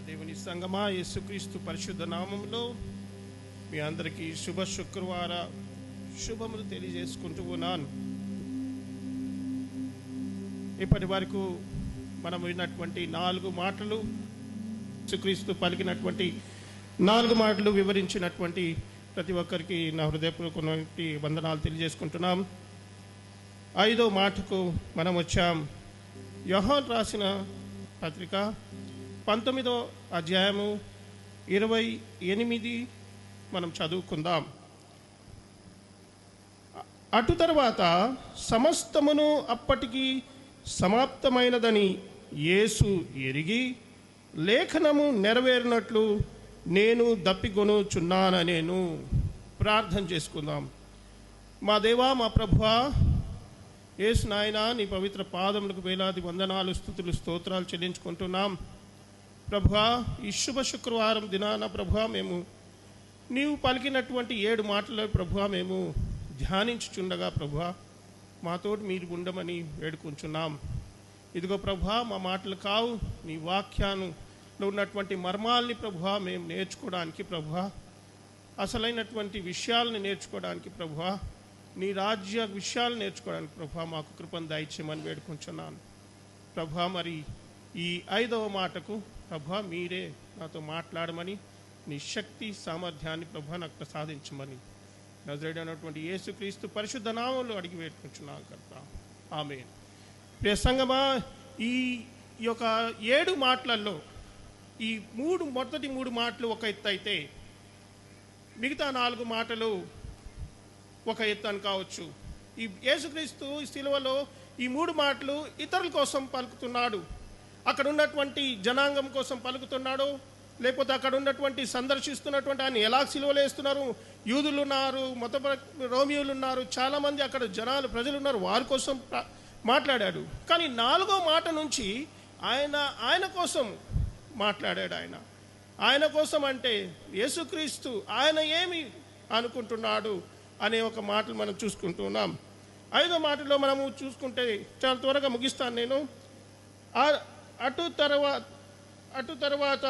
దేవుని సంగమా, యేసుక్రీస్తు పరిశుద్ధ నామంలో మీ అందరికీ శుభ శుక్రవార శుభములు తెలియజేసుకుంటూ ఉన్నాను. ఇప్పటి వరకు మనం విన్నటువంటి 4 మాటలు, యేసుక్రీస్తు పలికినటువంటి 4 మాటలు వివరించినటువంటి ప్రతి ఒక్కరికి నా హృదయపూర్వకమైనటువంటి వందనాలు తెలియజేసుకుంటున్నాం. 5వ మాటకు మనం వచ్చాం. యోహాను రాసిన పత్రిక 19వ అధ్యాయము 28 మనం చదువుకుందాం. అటు తర్వాత సమస్తమును అప్పటికి సమాప్తమైనదని యేసు ఎరిగి లేఖనము నెరవేరినట్లు నేను దప్పికొనుచున్నాననేను. ప్రార్థన చేసుకుందాం. మా దేవా, మా ప్రభువా, యేసు నాయనా, నీ పవిత్ర పాదములకు వేలాది వందనాలు, స్తుతులు, స్తోత్రాలు చెల్లించుకుంటున్నాం. ప్రభువా, ఈ శుభ శుక్రవారం దినాన ప్రభువా, మేము నీవు పలికినటువంటి 7 మాటలు ప్రభువా మేము ధ్యానించుచుండగా ప్రభువా మాతోటి మీరు ఉండమని వేడుకుంటున్నాం. ఇదిగో ప్రభువా, మా మాటలు కావు, నీ వాక్యానులో ఉన్నటువంటి మర్మాల్ని ప్రభువా మేము నేర్చుకోవడానికి ప్రభువా, అసలైనటువంటి విషయాలను నేర్చుకోవడానికి ప్రభువా, నీ రాజ్య విషయాలు నేర్చుకోవడానికి ప్రభువా మాకు కృపను దయచేయమని వేడుకుంటున్నాను. ప్రభువా, మరి ఈ 5వ మాటకు ప్రభువా మీరే నాతో మాట్లాడమని, నీ శక్తి సామర్థ్యాన్ని ప్రభువా నాకు ప్రసాదించమని నజరేయుడైనటువంటి యేసుక్రీస్తు పరిశుద్ధ నామములో అడిగి వేడుకుంటున్నాను కర్త. ఆమేన్. ప్రియ సంగమా, ఈ యొక్క 7 మాటలలో ఈ మొదటి 3 మాటలు ఒక ఎత్తు అయితే మిగతా 4 మాటలు ఒక ఎత్తు అని కావచ్చు. ఈ యేసుక్రీస్తు సిలువలో ఈ 3 మాటలు ఇతరుల కోసం పలుకుతున్నాడు. అక్కడ ఉన్నటువంటి జనాంగం కోసం పలుకుతున్నాడు, లేకపోతే అక్కడ ఉన్నటువంటి సందర్శిస్తున్నటువంటి ఆయన ఎలా సిలువలు వేస్తున్నారు, యూదులు ఉన్నారు, రోమియోలు ఉన్నారు, చాలామంది అక్కడ ప్రజలు ఉన్నారు, వారి కోసం మాట్లాడాడు. కానీ 4వ మాట నుంచి ఆయన కోసం మాట్లాడాడు. ఆయన కోసం అంటే యేసుక్రీస్తు ఆయన ఏమి అనుకుంటున్నాడు అనే ఒక మాటలు మనం చూసుకుంటూ ఉన్నాం. 5వ మాటలో మనము చూసుకుంటే చాలా త్వరగా ముగిస్తాను నేను. అటు తర్వాత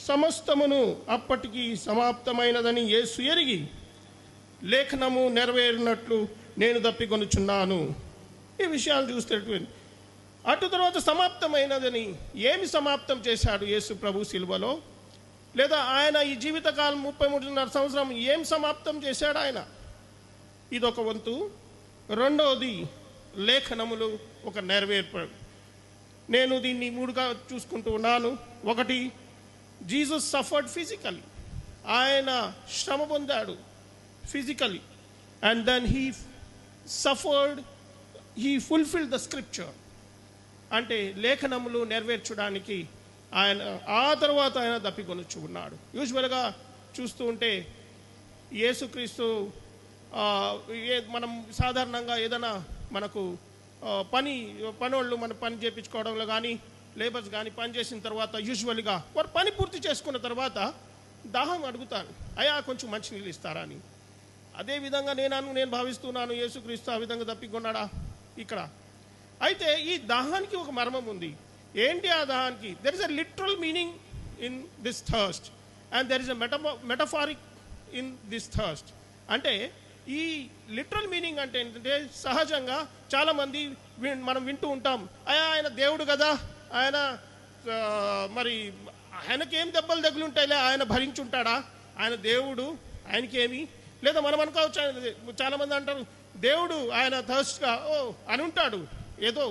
సమస్తమును అప్పటికి సమాప్తమైనదని యేసు ఎరిగి లేఖనము నెరవేరినట్లు నేను దప్పికొనుచున్నాను. ఈ విషయాలు చూస్తే అటు తర్వాత సమాప్తమైనదని ఏమి సమాప్తం చేశాడు యేసు ప్రభు సిలువలో, లేదా ఆయన ఈ జీవితకాలం 33.5 సంవత్సరం ఏం సమాప్తం చేశాడు ఆయన, ఇదొక వంతు. రెండవది లేఖనములు ఒక నెరవేర్పు. నేను దీన్ని 3గా చూసుకుంటూ ఉన్నాను. ఒకటి, జీసస్ సఫర్డ్ ఫిజికలీ, ఆయన శ్రమ పొందాడు physically, and then he fulfilled the scripture, అంటే లేఖనములు నెరవేర్చడానికి ఆయన ఆ తర్వాత ఆయన దప్పికొనుచు ఉన్నాడు. యూజువల్గా చూస్తూ ఉంటే మనం సాధారణంగా ఏదైనా మనకు పనోళ్ళు మన పని చేయించుకోవడంలో కానీ, లేబర్స్ కానీ పని చేసిన తర్వాత యూజువల్గా వారు పని పూర్తి చేసుకున్న తర్వాత దాహం అడుగుతారు, అయ్యా కొంచెం మంచినీళ్ళు ఇస్తారా అని. అదేవిధంగా నేను భావిస్తున్నాను యేసుక్రీస్తు ఆ విధంగా దప్పికొన్నాడా ఇక్కడ. అయితే ఈ దాహానికి ఒక మర్మం ఉంది. ఏంటి ఆ దాహానికి? There is a literal meaning in this thirst and there is a metaphoric in this thirst. అంటే ఈ లిటరల్ మీనింగ్ అంటే ఏంటంటే, సహజంగా చాలామంది మనం వింటూ ఉంటాం, ఆయన దేవుడు కదా, ఆయనకేం దెబ్బలు తగులుంటాయిలే, ఆయన భరించుంటాడా, ఆయన దేవుడు, ఆయనకేమి. లేదా మనం అనుకోవచ్చు, చాలామంది అంటారు దేవుడు ఆయన థర్స్ట్గా అని ఉంటాడు ఏదో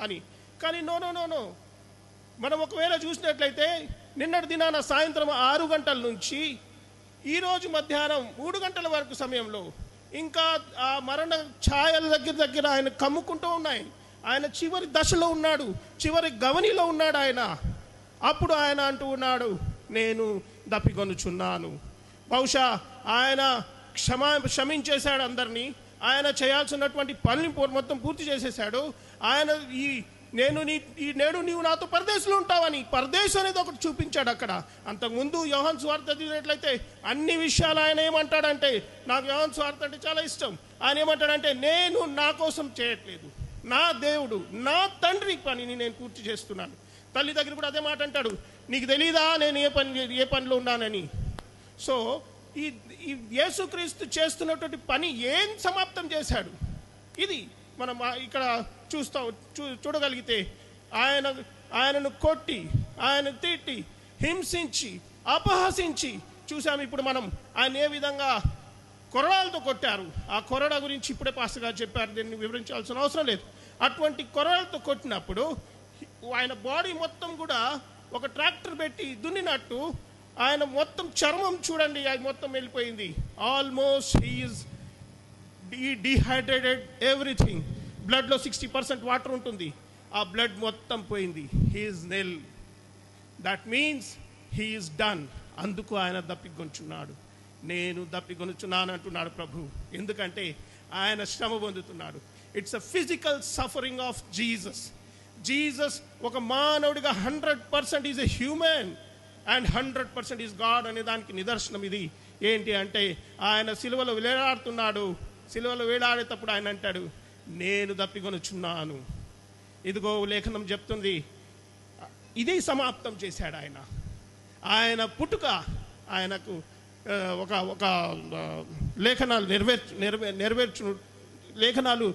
అని. కానీ నో, మనం ఒకవేళ చూసినట్లయితే నిన్నటి దినాన సాయంత్రం 6 గంటల నుంచి ఈరోజు మధ్యాహ్నం 3 గంటల వరకు సమయంలో ఇంకా ఆ మరణ ఛాయల దగ్గర ఆయన కమ్ముకుంటూ ఉన్నాయి. ఆయన చివరి దశలో ఉన్నాడు, చివరి గవనిలో ఉన్నాడు ఆయన. అప్పుడు ఆయన అంటూ ఉన్నాడు, నేను దప్పికొనుచున్నాను. బహుశా ఆయన క్షమించేశాడు అందరినీ, ఆయన చేయాల్సినటువంటి పనిని మొత్తం పూర్తి చేసేశాడు. ఆయన నేడు నీవు నాతో పరదేశంలో ఉంటావని, పరదేశం అనేది ఒకటి చూపించాడు అక్కడ. అంతకుముందు యోహాను సువార్త చదివినట్లయితే అన్ని విషయాలు ఆయన ఏమంటాడంటే, నాకు యోహాను సువార్త అంటే చాలా ఇష్టం. ఆయన ఏమంటాడంటే, నేను నా కోసం చేయట్లేదు, నా దేవుడు, నా తండ్రి పనిని నేను పూర్తి చేస్తున్నాను. తల్లి దగ్గర కూడా అదే మాట అంటాడు, నీకు తెలీదా నేను ఏ పనిలో ఉన్నానని. సో ఈ ఈ యేసుక్రీస్తు చేస్తున్నటువంటి పని ఏం సమాప్తం చేశాడు? ఇది మనం ఇక్కడ చూడగలిగితే ఆయనను కొట్టి, ఆయన తిట్టి, హింసించి, అపహసించి చూసాము. ఇప్పుడు మనం ఆయన ఏ విధంగా కొరడాలతో కొట్టారు. ఆ కొరడ గురించి ఇప్పుడే పాస్టర్ గారు చెప్పారు, దీన్ని వివరించాల్సిన అవసరం లేదు. అటువంటి కొరడాలతో కొట్టినప్పుడు ఆయన బాడీ మొత్తం కూడా ఒక ట్రాక్టర్ పెట్టి దున్నినట్టు ఆయన మొత్తం చర్మం చూడండి, అది మొత్తం వెళ్ళిపోయింది. Almost he's dehydrated everything. బ్లడ్లో 60% వాటర్ ఉంటుంది, ఆ బ్లడ్ మొత్తం పోయింది. He's nil. That means he's done. అందుకు ఆయన దప్పికొంచున్నాడు. నేను దప్పికొనుచున్నాను అంటున్నాడు ప్రభు. ఎందుకంటే ఆయన శ్రమ పొందుతున్నాడు. It's a physical suffering of Jesus. Jesus ఒక మానవుడిగా 100% is a human and 100% is God అనే దానికి నిదర్శనం ఇది. ఏంటి అంటే ఆయన సిలువలో వేలాడుతున్నాడు. సిలువలో వేలాడేటప్పుడు ఆయన అంటాడు, నేను దప్పికొనుచున్నాను. ఇదిగో లేఖనం చెప్తుంది, ఇది సమాప్తం చేశాడు ఆయన. ఆయన పుట్టుక ఆయనకు ఒక లేఖనాలు నెరవేర్చు లేఖనాలు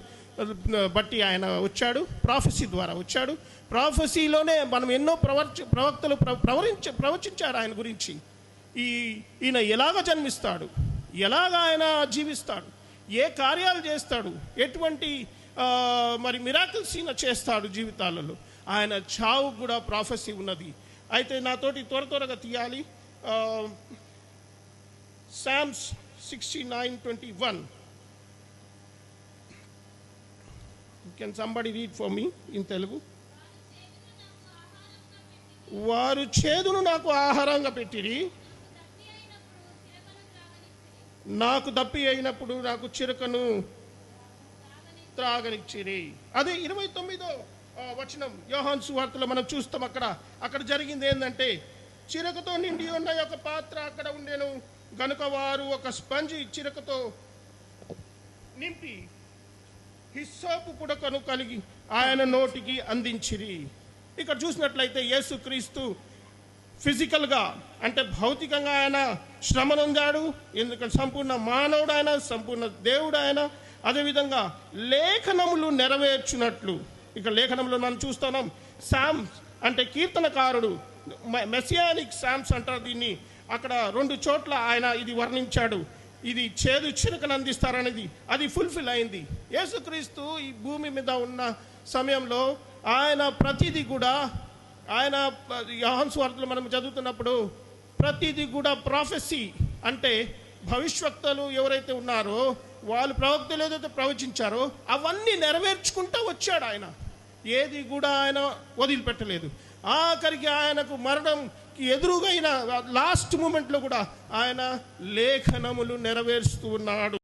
బట్టి ఆయన వచ్చాడు. ప్రాఫెసీ ద్వారా వచ్చాడు. ప్రాఫెసీలోనే మనం ఎన్నో ప్రవక్తలు ప్రవచించారు ఆయన గురించి. ఈయన ఎలాగ జన్మిస్తాడు, ఎలాగ ఆయన జీవిస్తాడు, ఏ కార్యాలు చేస్తాడు, ఎటువంటి మరి మిరాకిల్స్ ఈయన చేస్తాడు జీవితాలలో. ఆయన చావు కూడా ప్రాఫెసీ ఉన్నది. అయితే నాతోటి త్వరగా తీయాలి. Psalms 69:21. Can somebody read for me in Telugu? వారు చేదును నాకు ఆహారంగా పెట్టిరి, నాకు దప్పి అయినప్పుడు నాకు చిరకను త్రాగనిచ్చిరి. అదే 29వ వచనం యోహాను సువార్తలో మనం చూస్తాం. అక్కడ జరిగింది ఏంటంటే, చిరకతో నిండి ఉన్న ఒక పాత్ర అక్కడ ఉండేను గనుక వారు ఒక స్పంజి చిరకతో నింపి హిస్సోపు పుడకను కలిగి ఆయన నోటికి అందించిరి. ఇక్కడ చూసినట్లయితే యేసుక్రీస్తు ఫిజికల్గా అంటే భౌతికంగా ఆయన శ్రమ నొందాడు. ఎందుకంటే సంపూర్ణ మానవుడు ఆయన, సంపూర్ణ దేవుడు ఆయన. అదేవిధంగా లేఖనములు నెరవేర్చినట్లు ఇక్కడ లేఖనంలో మనం చూస్తున్నాం. సామ్స్ అంటే కీర్తనకారుడు, మెసియానిక్ సామ్స్ అంటారు దీన్ని. అక్కడ 2 చోట్ల ఆయన ఇది వర్ణించాడు. ఇది చేదు చిరకను అందిస్తారనేది అది ఫుల్ఫిల్ అయింది. యేసుక్రీస్తు ఈ భూమి మీద ఉన్న సమయంలో ఆయన ప్రతిదీ కూడా, ఆయన యోహాను సువార్తలో మనం చదువుతున్నప్పుడు ప్రతిదీ కూడా ప్రాఫెసీ అంటే భవిష్యత్తులు ఎవరైతే ఉన్నారో వాళ్ళు ప్రవక్తలు ఏదైతే ప్రవచించారో అవన్నీ నెరవేర్చుకుంటూ వచ్చాడు ఆయన. ఏది కూడా ఆయన వదిలిపెట్టలేదు. ఆఖరికి ఆయనకు మరణంకి ఎదురుగైన లాస్ట్ మూమెంట్లో కూడా ఆయన లేఖనములు నెరవేరుస్తూ ఉన్నాడు.